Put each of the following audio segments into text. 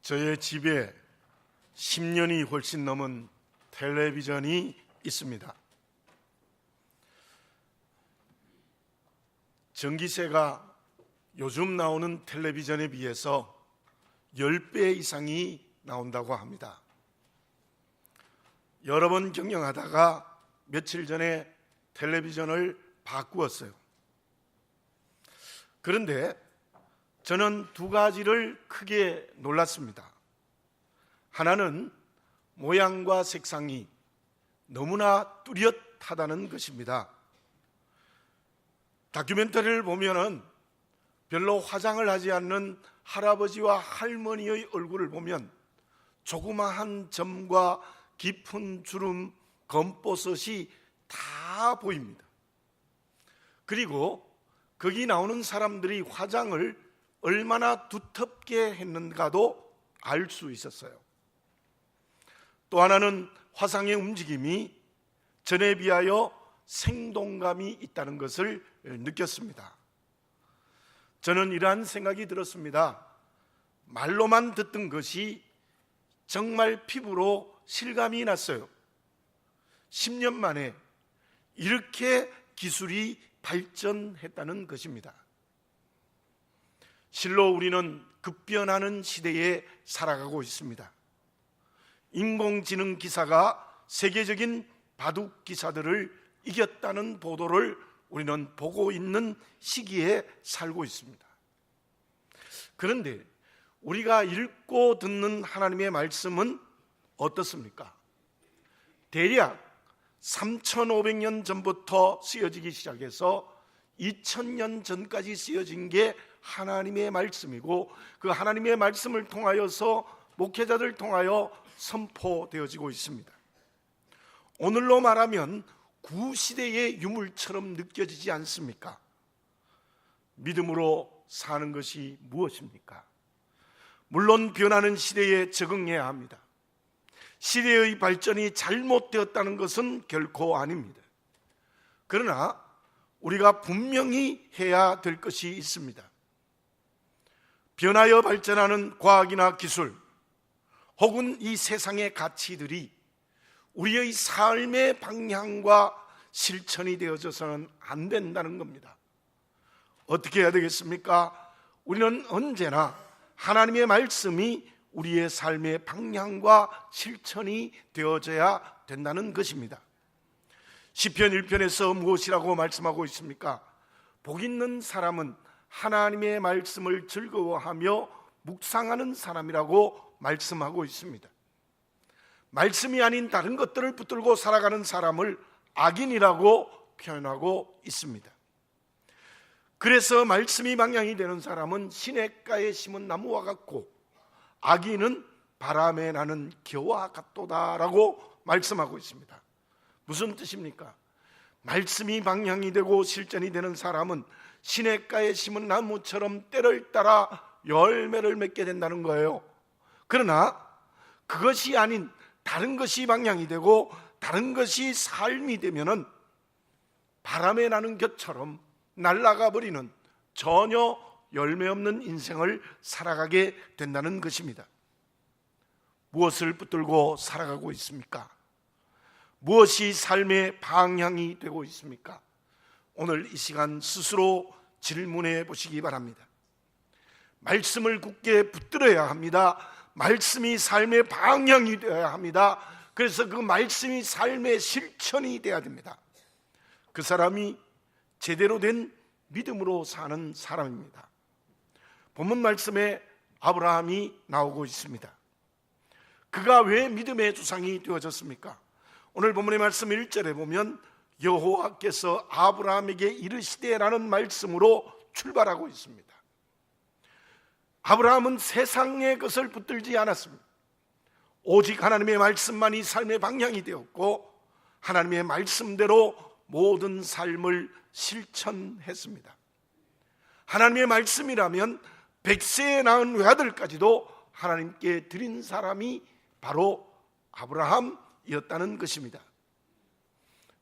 저의 집에 10년이 훨씬 넘은 텔레비전이 있습니다. 전기세가 요즘 나오는 텔레비전에 비해서 10배 이상이 나온다고 합니다. 여러 번 경영하다가 며칠 전에 텔레비전을 바꾸었어요. 그런데 저는 두 가지를 크게 놀랐습니다. 하나는 모양과 색상이 너무나 뚜렷하다는 것입니다. 다큐멘터리를 보면은 별로 화장을 하지 않는 할아버지와 할머니의 얼굴을 보면 조그마한 점과 깊은 주름, 검버섯이 다 보입니다. 그리고 거기 나오는 사람들이 화장을 얼마나 두텁게 했는가도 알 수 있었어요. 또 하나는 화상의 움직임이 전에 비하여 생동감이 있다는 것을 느꼈습니다. 저는 이러한 생각이 들었습니다. 말로만 듣던 것이 정말 피부로 실감이 났어요. 10년 만에 이렇게 기술이 발전했다는 것입니다. 실로 우리는 급변하는 시대에 살아가고 있습니다. 인공지능 기사가 세계적인 바둑 기사들을 이겼다는 보도를 우리는 보고 있는 시기에 살고 있습니다. 그런데 우리가 읽고 듣는 하나님의 말씀은 어떻습니까? 대략 3,500년 전부터 쓰여지기 시작해서 2,000년 전까지 쓰여진 게 하나님의 말씀이고, 그 하나님의 말씀을 통하여서 목회자들 통하여 선포되어지고 있습니다. 오늘로 말하면 구시대의 유물처럼 느껴지지 않습니까? 믿음으로 사는 것이 무엇입니까? 물론 변하는 시대에 적응해야 합니다. 시대의 발전이 잘못되었다는 것은 결코 아닙니다. 그러나 우리가 분명히 해야 될 것이 있습니다. 변하여 발전하는 과학이나 기술 혹은 이 세상의 가치들이 우리의 삶의 방향과 실천이 되어져서는 안 된다는 겁니다. 어떻게 해야 되겠습니까? 우리는 언제나 하나님의 말씀이 우리의 삶의 방향과 실천이 되어져야 된다는 것입니다. 시편 1편에서 무엇이라고 말씀하고 있습니까? 복 있는 사람은 하나님의 말씀을 즐거워하며 묵상하는 사람이라고 말씀하고 있습니다. 말씀이 아닌 다른 것들을 붙들고 살아가는 사람을 악인이라고 표현하고 있습니다. 그래서 말씀이 방향이 되는 사람은 시냇가에 심은 나무와 같고 악인은 바람에 나는 겨와 같도다라고 말씀하고 있습니다. 무슨 뜻입니까? 말씀이 방향이 되고 실전이 되는 사람은 시냇가에 심은 나무처럼 때를 따라 열매를 맺게 된다는 거예요. 그러나 그것이 아닌 다른 것이 방향이 되고 다른 것이 삶이 되면은 바람에 나는 곁처럼 날아가 버리는 전혀 열매 없는 인생을 살아가게 된다는 것입니다. 무엇을 붙들고 살아가고 있습니까? 무엇이 삶의 방향이 되고 있습니까? 오늘 이 시간 스스로 질문해 보시기 바랍니다. 말씀을 굳게 붙들어야 합니다. 말씀이 삶의 방향이 되어야 합니다. 그래서 그 말씀이 삶의 실천이 되어야 됩니다. 그 사람이 제대로 된 믿음으로 사는 사람입니다. 본문 말씀에 아브라함이 나오고 있습니다. 그가 왜 믿음의 조상이 되어졌습니까? 오늘 본문의 말씀 1절에 보면 여호와께서 아브라함에게 이르시되라는 말씀으로 출발하고 있습니다. 아브라함은 세상의 것을 붙들지 않았습니다. 오직 하나님의 말씀만이 삶의 방향이 되었고 하나님의 말씀대로 모든 삶을 실천했습니다. 하나님의 말씀이라면 100세에 낳은 외아들까지도 하나님께 드린 사람이 바로 아브라함이었다는 것입니다.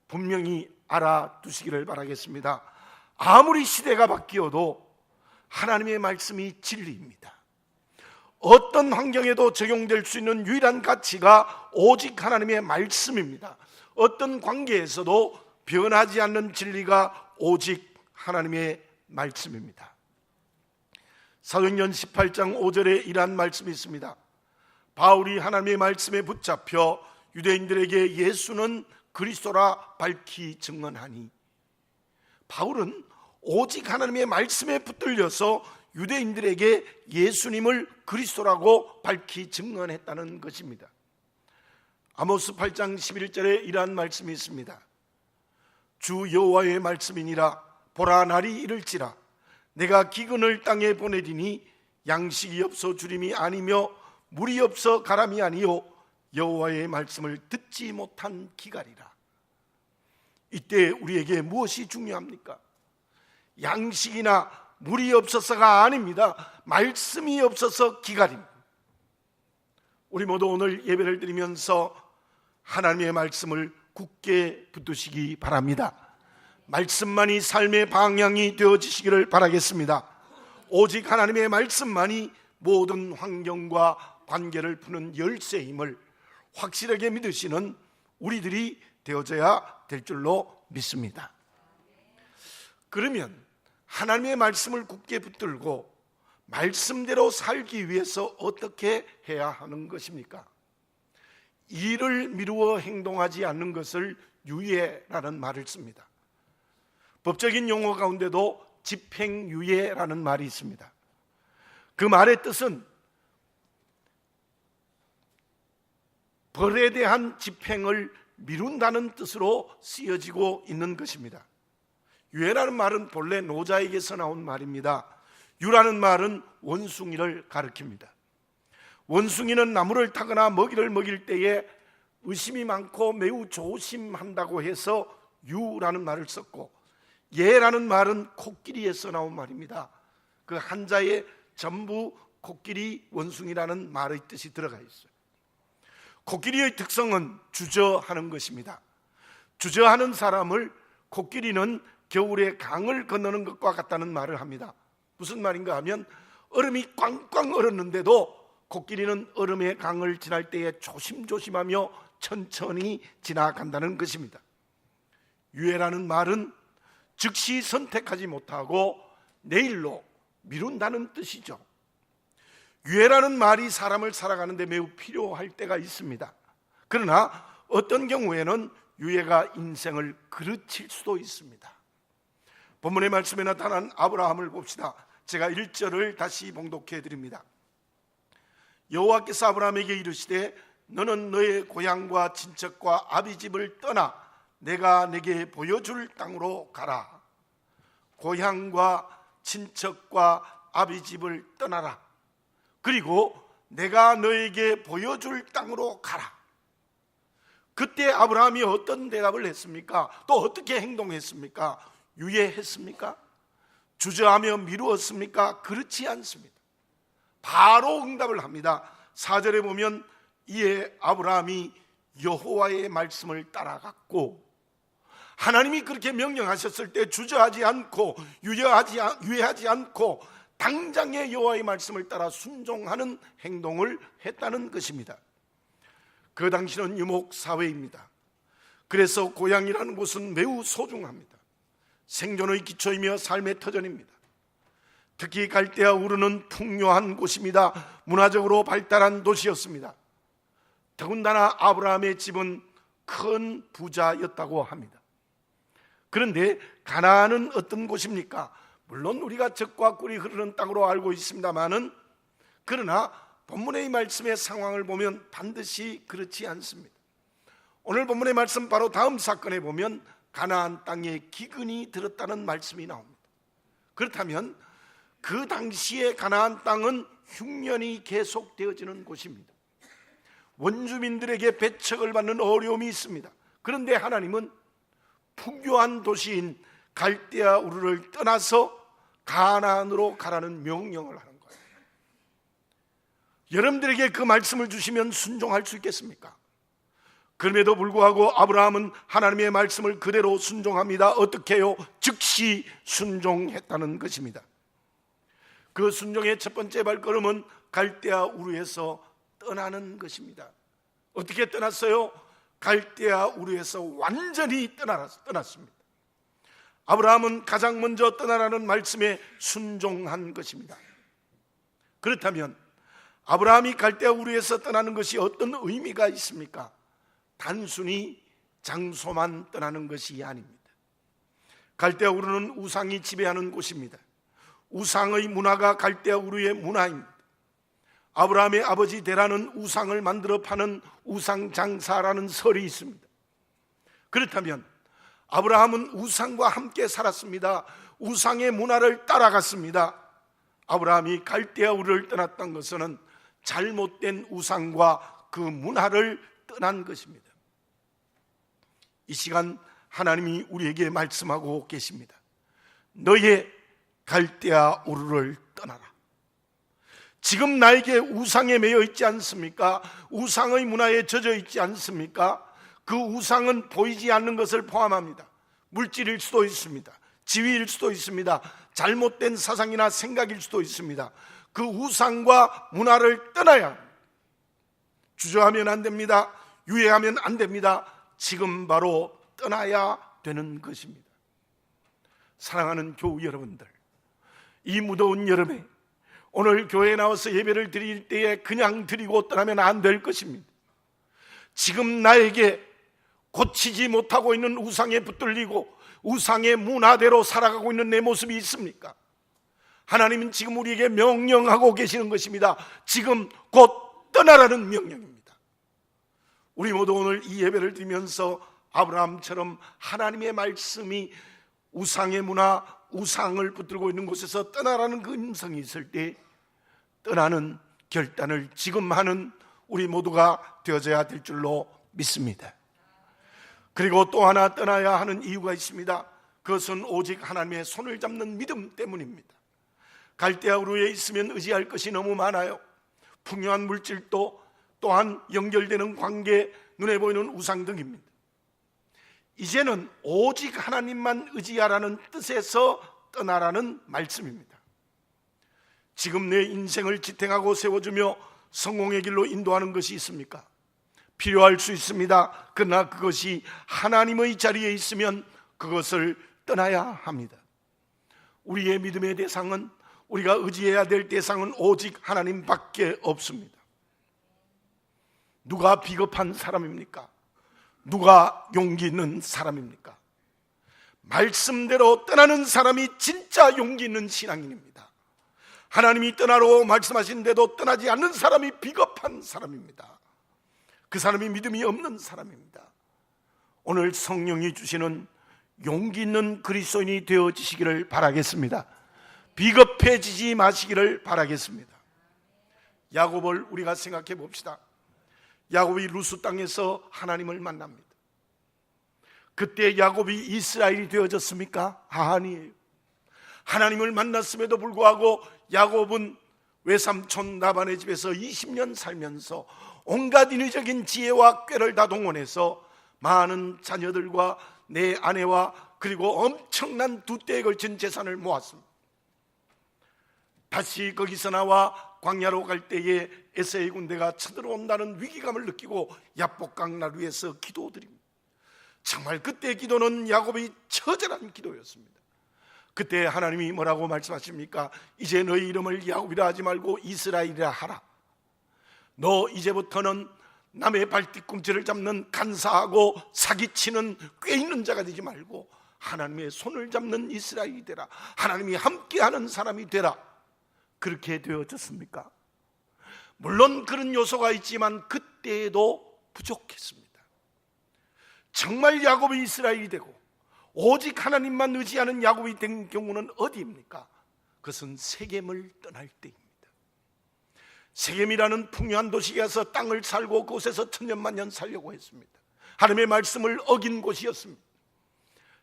분명히 알아두시기를 바라겠습니다. 아무리 시대가 바뀌어도 하나님의 말씀이 진리입니다. 어떤 환경에도 적용될 수 있는 유일한 가치가 오직 하나님의 말씀입니다. 어떤 관계에서도 변하지 않는 진리가 오직 하나님의 말씀입니다. 사도행전 18장 5절에 이러한 말씀이 있습니다. 바울이 하나님의 말씀에 붙잡혀 유대인들에게 예수는 그리스도라 밝히 증언하니, 바울은 오직 하나님의 말씀에 붙들려서 유대인들에게 예수님을 그리스도라고 밝히 증언했다는 것입니다. 아모스 8장 11절에 이러한 말씀이 있습니다. 주 여호와의 말씀이니라. 보라, 날이 이를지라. 내가 기근을 땅에 보내리니 양식이 없어 주림이 아니며 물이 없어 가람이 아니요 여호와의 말씀을 듣지 못한 기갈이라. 이때 우리에게 무엇이 중요합니까? 양식이나 물이 없어서가 아닙니다. 말씀이 없어서 기갈입니다. 우리 모두 오늘 예배를 드리면서 하나님의 말씀을 굳게 붙드시기 바랍니다. 말씀만이 삶의 방향이 되어지시기를 바라겠습니다. 오직 하나님의 말씀만이 모든 환경과 관계를 푸는 열쇠임을 확실하게 믿으시는 우리들이 되어져야 될 줄로 믿습니다. 그러면 하나님의 말씀을 굳게 붙들고 말씀대로 살기 위해서 어떻게 해야 하는 것입니까? 일을 미루어 행동하지 않는 것을 유예라는 말을 씁니다. 법적인 용어 가운데도 집행유예라는 말이 있습니다. 그 말의 뜻은 벌에 대한 집행을 미룬다는 뜻으로 쓰여지고 있는 것입니다. 유예라는 말은 본래 노자에게서 나온 말입니다. 유라는 말은 원숭이를 가리킵니다. 원숭이는 나무를 타거나 먹이를 먹일 때에 의심이 많고 매우 조심한다고 해서 유라는 말을 썼고, 예라는 말은 코끼리에서 나온 말입니다. 그 한자에 전부 코끼리, 원숭이라는 말의 뜻이 들어가 있어요. 코끼리의 특성은 주저하는 것입니다. 주저하는 사람을 코끼리는 겨울에 강을 건너는 것과 같다는 말을 합니다. 무슨 말인가 하면 얼음이 꽝꽝 얼었는데도 코끼리는 얼음의 강을 지날 때에 조심조심하며 천천히 지나간다는 것입니다. 유예라는 말은 즉시 선택하지 못하고 내일로 미룬다는 뜻이죠. 유예라는 말이 사람을 살아가는 데 매우 필요할 때가 있습니다. 그러나 어떤 경우에는 유예가 인생을 그르칠 수도 있습니다. 본문의 말씀에 나타난 아브라함을 봅시다. 제가 1절을 다시 봉독해 드립니다. 여호와께서 아브라함에게 이르시되 너는 너의 고향과 친척과 아비집을 떠나 내가 내게 보여줄 땅으로 가라. 고향과 친척과 아비집을 떠나라. 그리고 내가 너에게 보여줄 땅으로 가라. 그때 아브라함이 어떤 대답을 했습니까? 또 어떻게 행동했습니까? 유예했습니까? 주저하며 미루었습니까? 그렇지 않습니다. 바로 응답을 합니다. 4절에 보면 이에 아브라함이 여호와의 말씀을 따라갔고, 하나님이 그렇게 명령하셨을 때 주저하지 않고 유예하지 않고 당장의 여호와의 말씀을 따라 순종하는 행동을 했다는 것입니다. 그 당시는 유목사회입니다. 그래서 고향이라는 곳은 매우 소중합니다. 생존의 기초이며 삶의 터전입니다. 특히 갈대아 우르는 풍요한 곳입니다. 문화적으로 발달한 도시였습니다. 더군다나 아브라함의 집은 큰 부자였다고 합니다. 그런데 가나안은 어떤 곳입니까? 물론 우리가 젖과 꿀이 흐르는 땅으로 알고 있습니다만은, 그러나 본문의 말씀의 상황을 보면 반드시 그렇지 않습니다. 오늘 본문의 말씀 바로 다음 사건에 보면 가나안 땅에 기근이 들었다는 말씀이 나옵니다. 그렇다면 그 당시에 가나안 땅은 흉년이 계속되어지는 곳입니다. 원주민들에게 배척을 받는 어려움이 있습니다. 그런데 하나님은 풍요한 도시인 갈대아 우르를 떠나서 가나안으로 가라는 명령을 하는 거예요. 여러분들에게 그 말씀을 주시면 순종할 수 있겠습니까? 그럼에도 불구하고 아브라함은 하나님의 말씀을 그대로 순종합니다. 어떻게 해요? 즉시 순종했다는 것입니다. 그 순종의 첫 번째 발걸음은 갈대아 우르에서 떠나는 것입니다. 어떻게 떠났어요? 갈대아 우르에서 완전히 떠났습니다. 아브라함은 가장 먼저 떠나라는 말씀에 순종한 것입니다. 그렇다면 아브라함이 갈대아 우르에서 떠나는 것이 어떤 의미가 있습니까? 단순히 장소만 떠나는 것이 아닙니다. 갈대아 우르는 우상이 지배하는 곳입니다. 우상의 문화가 갈대아 우르의 문화입니다. 아브라함의 아버지 데라는 우상을 만들어 파는 우상장사라는 설이 있습니다. 그렇다면 아브라함은 우상과 함께 살았습니다. 우상의 문화를 따라갔습니다. 아브라함이 갈대아 우르를 떠났던 것은 잘못된 우상과 그 문화를 떠난 것입니다. 이 시간 하나님이 우리에게 말씀하고 계십니다. 너의 갈대아 우르를 떠나라. 지금 나에게 우상에 매여 있지 않습니까? 우상의 문화에 젖어 있지 않습니까? 그 우상은 보이지 않는 것을 포함합니다. 물질일 수도 있습니다. 지위일 수도 있습니다. 잘못된 사상이나 생각일 수도 있습니다. 그 우상과 문화를 떠나야 합니다. 주저하면 안 됩니다. 유예하면 안 됩니다. 지금 바로 떠나야 되는 것입니다. 사랑하는 교우 여러분들, 이 무더운 여름에 오늘 교회에 나와서 예배를 드릴 때에 그냥 드리고 떠나면 안 될 것입니다. 지금 나에게 고치지 못하고 있는 우상에 붙들리고 우상의 문화대로 살아가고 있는 내 모습이 있습니까? 하나님은 지금 우리에게 명령하고 계시는 것입니다. 지금 곧 떠나라는 명령입니다. 우리 모두 오늘 이 예배를 드리면서 아브라함처럼 하나님의 말씀이 우상의 문화, 우상을 붙들고 있는 곳에서 떠나라는 그 음성이 있을 때 떠나는 결단을 지금 하는 우리 모두가 되어져야 될 줄로 믿습니다. 그리고 또 하나 떠나야 하는 이유가 있습니다. 그것은 오직 하나님의 손을 잡는 믿음 때문입니다. 갈대아 우르에 있으면 의지할 것이 너무 많아요. 풍요한 물질도, 또한 연결되는 관계, 눈에 보이는 우상 등입니다. 이제는 오직 하나님만 의지하라는 뜻에서 떠나라는 말씀입니다. 지금 내 인생을 지탱하고 세워주며 성공의 길로 인도하는 것이 있습니까? 필요할 수 있습니다. 그러나 그것이 하나님의 자리에 있으면 그것을 떠나야 합니다. 우리의 믿음의 대상은, 우리가 의지해야 될 대상은 오직 하나님밖에 없습니다. 누가 비겁한 사람입니까? 누가 용기 있는 사람입니까? 말씀대로 떠나는 사람이 진짜 용기 있는 신앙인입니다. 하나님이 떠나라고 말씀하신데도 떠나지 않는 사람이 비겁한 사람입니다. 그 사람이 믿음이 없는 사람입니다. 오늘 성령이 주시는 용기 있는 그리스도인이 되어지시기를 바라겠습니다. 비겁해지지 마시기를 바라겠습니다. 야곱을 우리가 생각해 봅시다. 야곱이 루스 땅에서 하나님을 만납니다. 그때 야곱이 이스라엘이 되어졌습니까? 아니에요. 하나님을 만났음에도 불구하고 야곱은 외삼촌 라반의 집에서 20년 살면서 온갖 인위적인 지혜와 꾀를 다 동원해서 많은 자녀들과 내 아내와 그리고 엄청난 두 때에 걸친 재산을 모았습니다. 다시 거기서 나와 광야로 갈 때에 에사의 군대가 쳐들어온다는 위기감을 느끼고 야복강 나루에서 기도드립니다. 정말 그때 기도는 야곱이 처절한 기도였습니다. 그때 하나님이 뭐라고 말씀하십니까? 이제 너희 이름을 야곱이라 하지 말고 이스라엘이라 하라. 너 이제부터는 남의 발뒤꿈치를 잡는 간사하고 사기치는 꾀있는 자가 되지 말고 하나님의 손을 잡는 이스라엘이 되라. 하나님이 함께하는 사람이 되라. 그렇게 되어졌습니까? 물론 그런 요소가 있지만 그때에도 부족했습니다. 정말 야곱이 이스라엘이 되고 오직 하나님만 의지하는 야곱이 된 경우는 어디입니까? 그것은 세겜을 떠날 때입니다. 세겜이라는 풍요한 도시에 가서 땅을 살고 그곳에서 천년만년 살려고 했습니다. 하나님의 말씀을 어긴 곳이었습니다.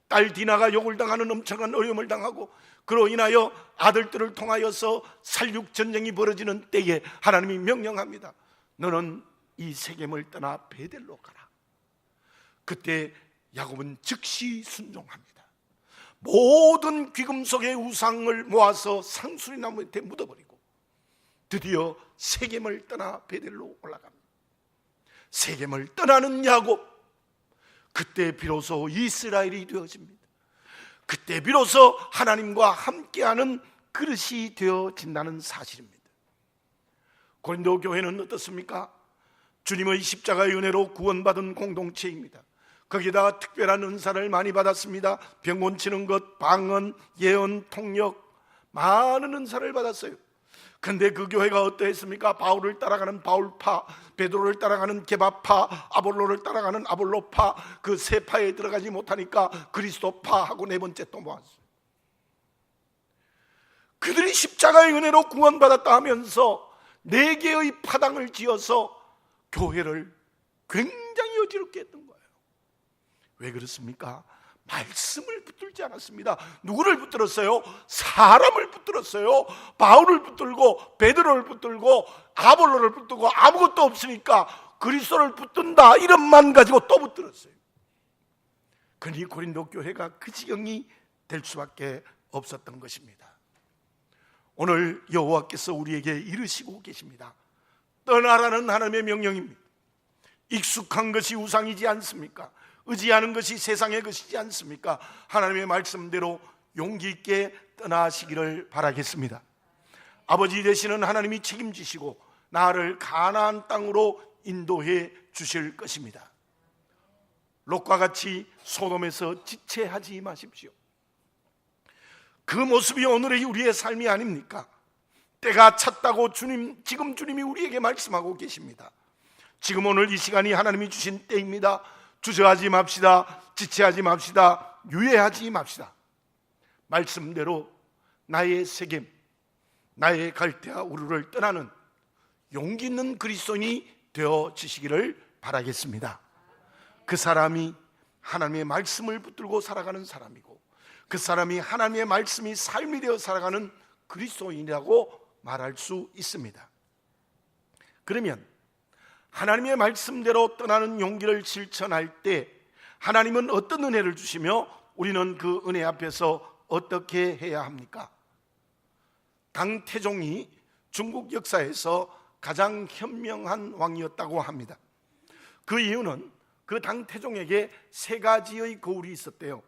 딸 디나가 욕을 당하는 엄청난 어려움을 당하고 그로 인하여 아들들을 통하여서 살육전쟁이 벌어지는 때에 하나님이 명령합니다. 너는 이 세겜을 떠나 베델로 가라. 그때 야곱은 즉시 순종합니다. 모든 귀금속의 우상을 모아서 상수리나무에 묻어버리고 드디어 세겜을 떠나 베델로 올라갑니다. 세겜을 떠나는 야곱, 그때 비로소 이스라엘이 되어집니다. 그때 비로소 하나님과 함께하는 그릇이 되어진다는 사실입니다. 고린도 교회는 어떻습니까? 주님의 십자가의 은혜로 구원받은 공동체입니다. 거기다 특별한 은사를 많이 받았습니다. 병 고치는 것, 방언, 예언, 통역, 많은 은사를 받았어요. 근데 그 교회가 어떠했습니까? 바울을 따라가는 바울파, 베드로를 따라가는 게바파, 아볼로를 따라가는 아볼로파, 그 세 파에 들어가지 못하니까 그리스도파하고 네 번째 또 모았어요. 그들이 십자가의 은혜로 구원받았다 하면서 네 개의 파당을 지어서 교회를 굉장히 어지럽게 했던 거예요. 왜 그렇습니까? 말씀을 붙들지 않았습니다. 누구를 붙들었어요? 사람을 붙들었어요. 바울을 붙들고 베드로를 붙들고 아볼로를 붙들고 아무것도 없으니까 그리스도를 붙든다 이름만 가지고 또 붙들었어요. 그러니 고린도 교회가 그 지경이 될 수밖에 없었던 것입니다. 오늘 여호와께서 우리에게 이르시고 계십니다. 떠나라는 하나님의 명령입니다. 익숙한 것이 우상이지 않습니까? 의지하는 것이 세상의 것이지 않습니까? 하나님의 말씀대로 용기 있게 떠나시기를 바라겠습니다. 아버지 되시는 하나님이 책임지시고 나를 가나안 땅으로 인도해 주실 것입니다. 롯과 같이 소돔에서 지체하지 마십시오. 그 모습이 오늘의 우리의 삶이 아닙니까? 때가 찼다고 지금 주님이 우리에게 말씀하고 계십니다. 지금 오늘 이 시간이 하나님이 주신 때입니다. 주저하지 맙시다. 지체하지 맙시다. 유예하지 맙시다. 말씀대로 나의 세겜, 나의 갈대아 우르를 떠나는 용기 있는 그리스도인이 되어지시기를 바라겠습니다. 그 사람이 하나님의 말씀을 붙들고 살아가는 사람이고, 그 사람이 하나님의 말씀이 삶이 되어 살아가는 그리스도인이라고 말할 수 있습니다. 그러면 하나님의 말씀대로 떠나는 용기를 실천할 때 하나님은 어떤 은혜를 주시며 우리는 그 은혜 앞에서 어떻게 해야 합니까? 당태종이 중국 역사에서 가장 현명한 왕이었다고 합니다. 그 이유는 그 당태종에게 세 가지의 거울이 있었대요.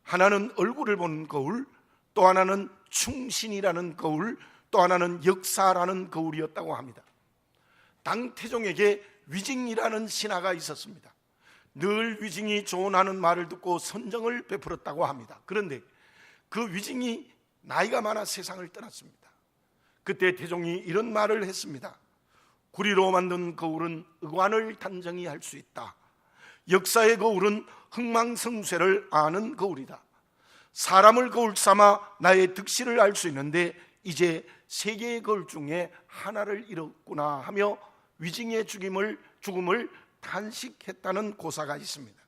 하나는 얼굴을 보는 거울, 또 하나는 충신이라는 거울, 또 하나는 역사라는 거울이었다고 합니다. 당태종에게 위징이라는 신하가 있었습니다. 늘 위징이 조언하는 말을 듣고 선정을 베풀었다고 합니다. 그런데 그 위징이 나이가 많아 세상을 떠났습니다. 그때 태종이 이런 말을 했습니다. 구리로 만든 거울은 의관을 단정히 할 수 있다. 역사의 거울은 흥망성쇠를 아는 거울이다. 사람을 거울 삼아 나의 득실을 알 수 있는데 이제 세 개의 거울 중에 하나를 잃었구나 하며 위징의 죽음을 탄식했다는 고사가 있습니다.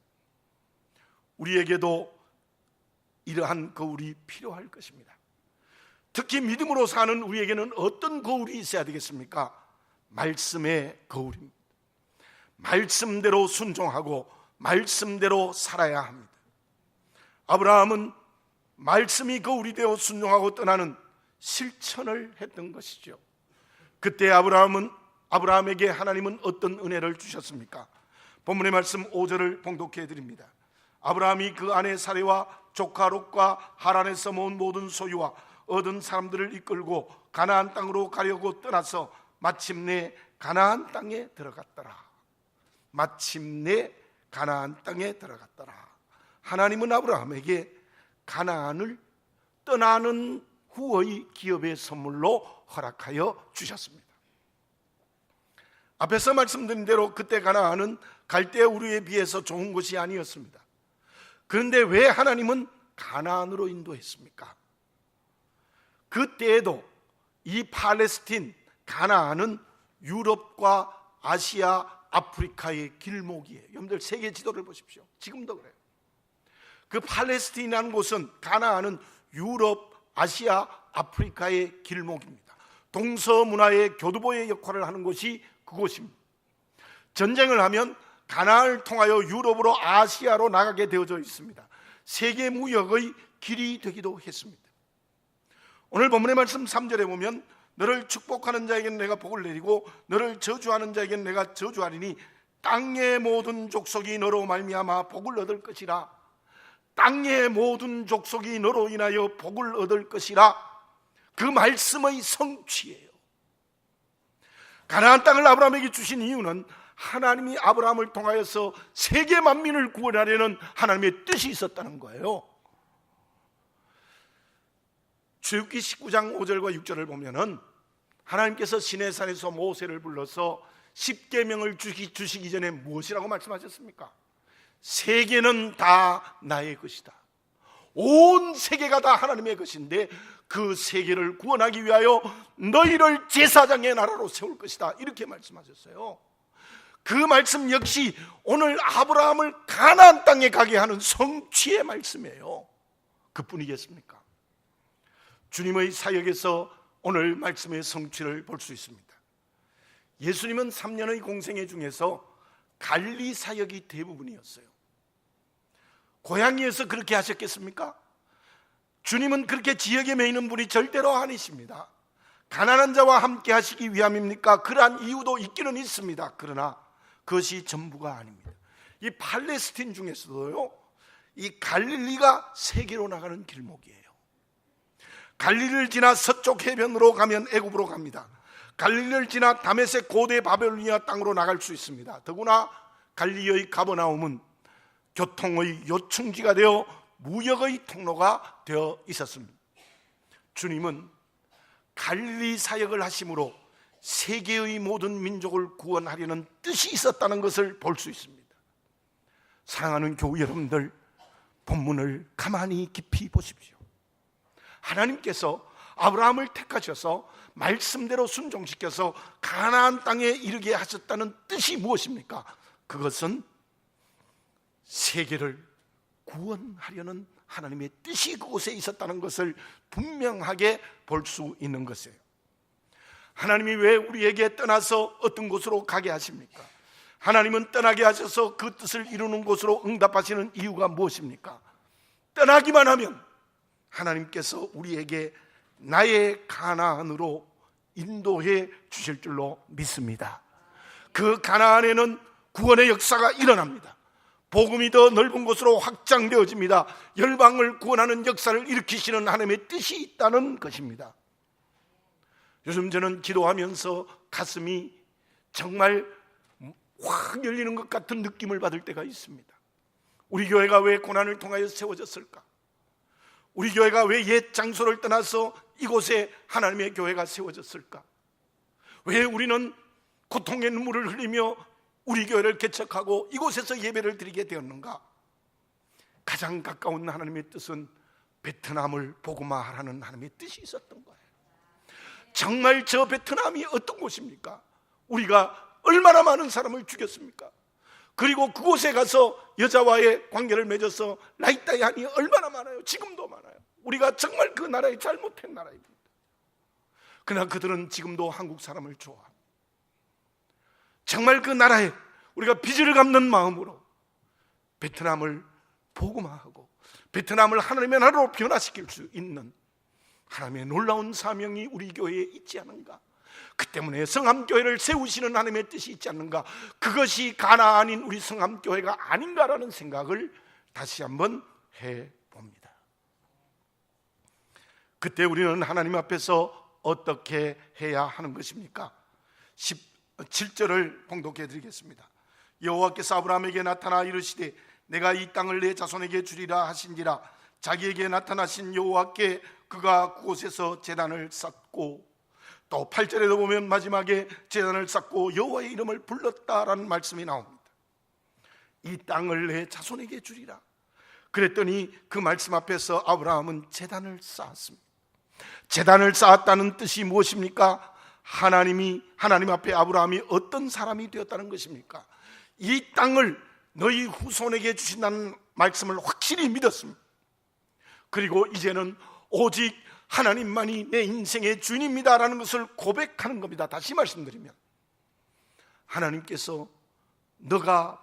우리에게도 이러한 거울이 필요할 것입니다. 특히 믿음으로 사는 우리에게는 어떤 거울이 있어야 되겠습니까? 말씀의 거울입니다. 말씀대로 순종하고 말씀대로 살아야 합니다. 아브라함은 말씀이 거울이 되어 순종하고 떠나는 실천을 했던 것이죠. 그때 아브라함에게 하나님은 어떤 은혜를 주셨습니까? 본문의 말씀 5절을 봉독해 드립니다. 아브라함이 그 아내 사레와 조카 롯과 하란에서 모은 모든 소유와 얻은 사람들을 이끌고 가나안 땅으로 가려고 떠나서 마침내 가나안 땅에 들어갔더라. 마침내 가나안 땅에 들어갔더라. 하나님은 아브라함에게 가나안을 떠나는 후의 기업의 선물로 허락하여 주셨습니다. 앞에서 말씀드린 대로 그때 가나안은 갈대아 우르에 비해서 좋은 곳이 아니었습니다. 그런데 왜 하나님은 가나안으로 인도했습니까? 그때에도 이 팔레스틴 가나안은 유럽과 아시아, 아프리카의 길목이에요. 여러분들 세계 지도를 보십시오. 지금도 그래요. 그 팔레스틴이라는 곳은, 가나안은 유럽, 아시아, 아프리카의 길목입니다. 동서문화의 교두보의 역할을 하는 곳이 그곳입니다. 전쟁을 하면 가나안을 통하여 유럽으로 아시아로 나가게 되어져 있습니다. 세계 무역의 길이 되기도 했습니다. 오늘 본문의 말씀 3절에 보면 너를 축복하는 자에게는 내가 복을 내리고 너를 저주하는 자에게는 내가 저주하리니 땅의 모든 족속이 너로 말미암아 복을 얻을 것이라. 땅의 모든 족속이 너로 인하여 복을 얻을 것이라. 그 말씀의 성취예요. 가나안 땅을 아브라함에게 주신 이유는 하나님이 아브라함을 통하여서 세계 만민을 구원하려는 하나님의 뜻이 있었다는 거예요. 출애굽기 19장 5절과 6절을 보면은 하나님께서 시내산에서 모세를 불러서 10계명을 주시기 전에 무엇이라고 말씀하셨습니까? 세계는 다 나의 것이다. 온 세계가 다 하나님의 것인데 그 세계를 구원하기 위하여 너희를 제사장의 나라로 세울 것이다. 이렇게 말씀하셨어요. 그 말씀 역시 오늘 아브라함을 가나안 땅에 가게 하는 성취의 말씀이에요. 그뿐이겠습니까? 주님의 사역에서 오늘 말씀의 성취를 볼 수 있습니다. 예수님은 3년의 공생애 중에서 갈리 사역이 대부분이었어요. 고향에서 그렇게 하셨겠습니까? 주님은 그렇게 지역에 매이는 분이 절대로 아니십니다. 가난한 자와 함께 하시기 위함입니까? 그러한 이유도 있기는 있습니다. 그러나 그것이 전부가 아닙니다. 이 팔레스틴 중에서도요, 이 갈릴리가 세계로 나가는 길목이에요. 갈릴리를 지나 서쪽 해변으로 가면 애굽으로 갑니다. 갈릴리를 지나 다메섹 고대 바벨로니아 땅으로 나갈 수 있습니다. 더구나 갈릴리의 가버나움은 교통의 요충지가 되어 무역의 통로가 되어 있었습니다. 주님은 갈릴리 사역을 하심으로 세계의 모든 민족을 구원하려는 뜻이 있었다는 것을 볼 수 있습니다. 사랑하는 교우 여러분들, 본문을 가만히 깊이 보십시오. 하나님께서 아브라함을 택하셔서 말씀대로 순종시켜서 가나안 땅에 이르게 하셨다는 뜻이 무엇입니까? 그것은 세계를 구원하려는 하나님의 뜻이 그곳에 있었다는 것을 분명하게 볼 수 있는 것이에요. 하나님이 왜 우리에게 떠나서 어떤 곳으로 가게 하십니까? 하나님은 떠나게 하셔서 그 뜻을 이루는 곳으로 응답하시는 이유가 무엇입니까? 떠나기만 하면 하나님께서 우리에게 나의 가나안으로 인도해 주실 줄로 믿습니다. 그 가나안에는 구원의 역사가 일어납니다. 복음이 더 넓은 곳으로 확장되어집니다. 열방을 구원하는 역사를 일으키시는 하나님의 뜻이 있다는 것입니다. 요즘 저는 기도하면서 가슴이 정말 확 열리는 것 같은 느낌을 받을 때가 있습니다. 우리 교회가 왜 고난을 통하여 세워졌을까? 우리 교회가 왜 옛 장소를 떠나서 이곳에 하나님의 교회가 세워졌을까? 왜 우리는 고통의 눈물을 흘리며 우리 교회를 개척하고 이곳에서 예배를 드리게 되었는가? 가장 가까운 하나님의 뜻은 베트남을 복음화하라는 하나님의 뜻이 있었던 거예요. 정말 저 베트남이 어떤 곳입니까? 우리가 얼마나 많은 사람을 죽였습니까? 그리고 그곳에 가서 여자와의 관계를 맺어서 라이따이안이 얼마나 많아요. 지금도 많아요. 우리가 정말 그 나라의 잘못된 나라입니다. 그러나 그들은 지금도 한국 사람을 좋아합니다. 정말 그 나라에 우리가 빚을 갚는 마음으로 베트남을 복음화하고 베트남을 하나님의 나라로 변화시킬 수 있는 하나님의 놀라운 사명이 우리 교회에 있지 않은가? 그 때문에 성함교회를 세우시는 하나님의 뜻이 있지 않는가? 그것이 가나안인 우리 성함교회가 아닌가라는 생각을 다시 한번 해봅니다. 그때 우리는 하나님 앞에서 어떻게 해야 하는 것입니까? 17절을 봉독해 드리겠습니다. 여호와께서 아브라함에게 나타나 이르시되 내가 이 땅을 내 자손에게 주리라 하신지라. 자기에게 나타나신 여호와께 그가 그곳에서 제단을 쌓고, 또 8절에도 보면 마지막에 제단을 쌓고 여호와의 이름을 불렀다라는 말씀이 나옵니다. 이 땅을 내 자손에게 주리라. 그랬더니 그 말씀 앞에서 아브라함은 제단을 쌓았습니다. 제단을 쌓았다는 뜻이 무엇입니까? 하나님 앞에 아브라함이 어떤 사람이 되었다는 것입니까? 이 땅을 너희 후손에게 주신다는 말씀을 확실히 믿었습니다. 그리고 이제는 오직 하나님만이 내 인생의 주인입니다라는 것을 고백하는 겁니다. 다시 말씀드리면 하나님께서 너가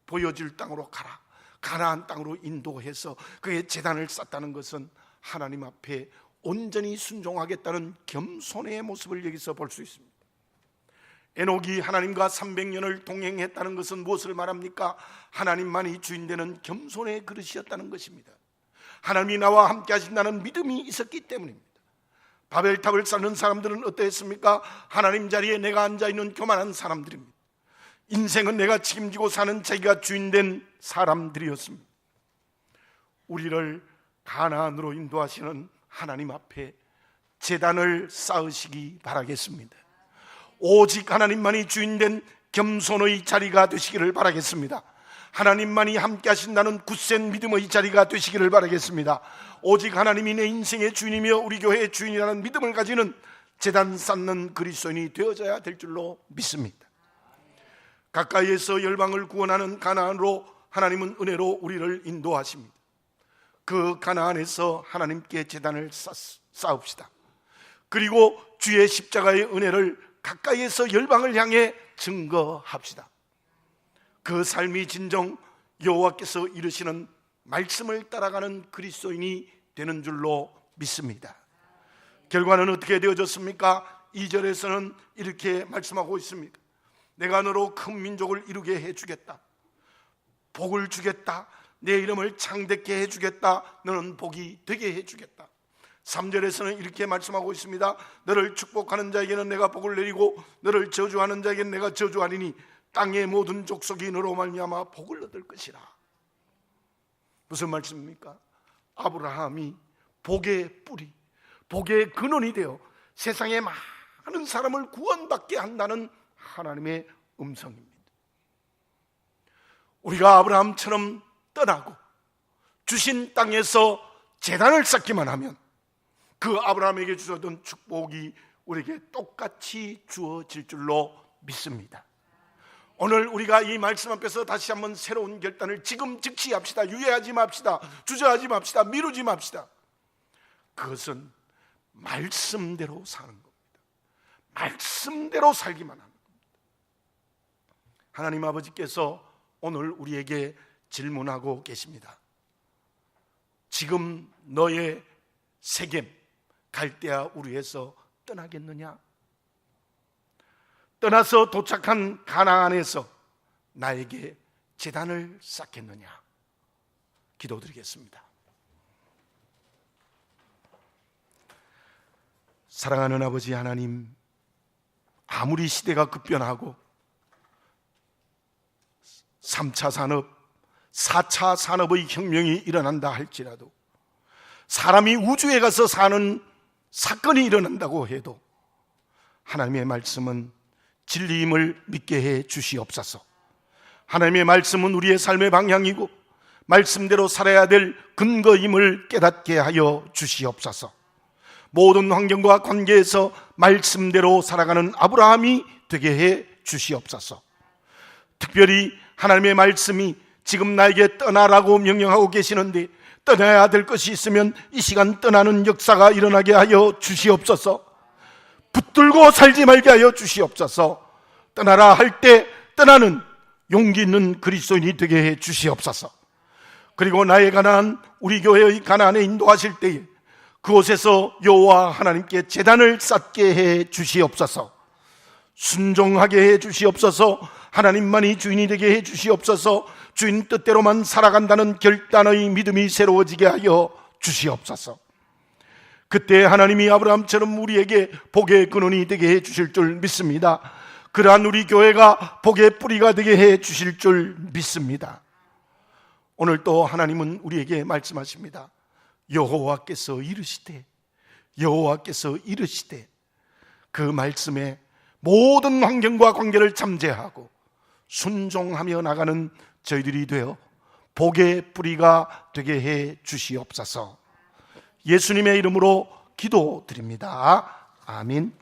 보여줄 땅으로 가라. 가나안 땅으로 인도해서 그의 제단을 쌓았다는 것은 하나님 앞에 온전히 순종하겠다는 겸손의 모습을 여기서 볼 수 있습니다. 에녹이 하나님과 300년을 동행했다는 것은 무엇을 말합니까? 하나님만이 주인되는 겸손의 그릇이었다는 것입니다. 하나님이 나와 함께 하신다는 믿음이 있었기 때문입니다. 바벨탑을 쌓는 사람들은 어떠했습니까? 하나님 자리에 내가 앉아있는 교만한 사람들입니다. 인생은 내가 책임지고 사는 자기가 주인된 사람들이었습니다. 우리를 가나안으로 인도하시는 하나님 앞에 제단을 쌓으시기 바라겠습니다. 오직 하나님만이 주인된 겸손의 자리가 되시기를 바라겠습니다. 하나님만이 함께 하신다는 굳센 믿음의 자리가 되시기를 바라겠습니다. 오직 하나님이 내 인생의 주인이며 우리 교회의 주인이라는 믿음을 가지는 제단 쌓는 그리스도인이 되어져야 될 줄로 믿습니다. 가까이에서 열방을 구원하는 가나안으로 하나님은 은혜로 우리를 인도하십니다. 그 가나안에서 하나님께 제단을 쌓읍시다. 그리고 주의 십자가의 은혜를 가까이에서 열방을 향해 증거합시다. 그 삶이 진정 여호와께서 이르시는 말씀을 따라가는 그리스도인이 되는 줄로 믿습니다. 결과는 어떻게 되어졌습니까? 2절에서는 이렇게 말씀하고 있습니다. 내가 너로 큰 민족을 이루게 해주겠다. 복을 주겠다. 내 이름을 창대케 해주겠다. 너는 복이 되게 해주겠다. 3절에서는 이렇게 말씀하고 있습니다. 너를 축복하는 자에게는 내가 복을 내리고 너를 저주하는 자에게는 내가 저주하리니 땅의 모든 족속이 너로 말미암아 복을 얻을 것이라. 무슨 말씀입니까? 아브라함이 복의 뿌리, 복의 근원이 되어 세상의 많은 사람을 구원받게 한다는 하나님의 음성입니다. 우리가 아브라함처럼 떠나고 주신 땅에서 제단을 쌓기만 하면 그 아브라함에게 주셨던 축복이 우리에게 똑같이 주어질 줄로 믿습니다. 오늘 우리가 이 말씀 앞에서 다시 한번 새로운 결단을 지금 즉시 합시다. 유예하지 맙시다. 주저하지 맙시다. 미루지 맙시다. 그것은 말씀대로 사는 겁니다. 말씀대로 살기만 하는 겁니다. 하나님 아버지께서 오늘 우리에게 질문하고 계십니다. 지금 너의 세겜 갈대아 우르에서 떠나겠느냐? 떠나서 도착한 가나안에서 나에게 제단을 쌓겠느냐? 기도드리겠습니다. 사랑하는 아버지 하나님, 아무리 시대가 급변하고 3차 산업, 4차 산업의 혁명이 일어난다 할지라도, 사람이 우주에 가서 사는 사건이 일어난다고 해도 하나님의 말씀은 진리임을 믿게 해 주시옵소서. 하나님의 말씀은 우리의 삶의 방향이고 말씀대로 살아야 될 근거임을 깨닫게 하여 주시옵소서. 모든 환경과 관계에서 말씀대로 살아가는 아브라함이 되게 해 주시옵소서. 특별히 하나님의 말씀이 지금 나에게 떠나라고 명령하고 계시는데 떠나야 될 것이 있으면 이 시간 떠나는 역사가 일어나게 하여 주시옵소서. 붙들고 살지 말게 하여 주시옵소서. 떠나라 할 때 떠나는 용기 있는 그리스도인이 되게 해 주시옵소서. 그리고 나의 가나안, 우리 교회의 가나안에 인도하실 때에 그곳에서 여호와 하나님께 제단을 쌓게 해 주시옵소서. 순종하게 해 주시옵소서. 하나님만이 주인이 되게 해 주시옵소서. 주인 뜻대로만 살아간다는 결단의 믿음이 새로워지게 하여 주시옵소서. 그때 하나님이 아브라함처럼 우리에게 복의 근원이 되게 해 주실 줄 믿습니다. 그러한 우리 교회가 복의 뿌리가 되게 해 주실 줄 믿습니다. 오늘 또 하나님은 우리에게 말씀하십니다. 여호와께서 이르시되 그 말씀에 모든 환경과 관계를 잠재하고 순종하며 나가는 저희들이 되어 복의 뿌리가 되게 해 주시옵소서. 예수님의 이름으로 기도드립니다. 아멘.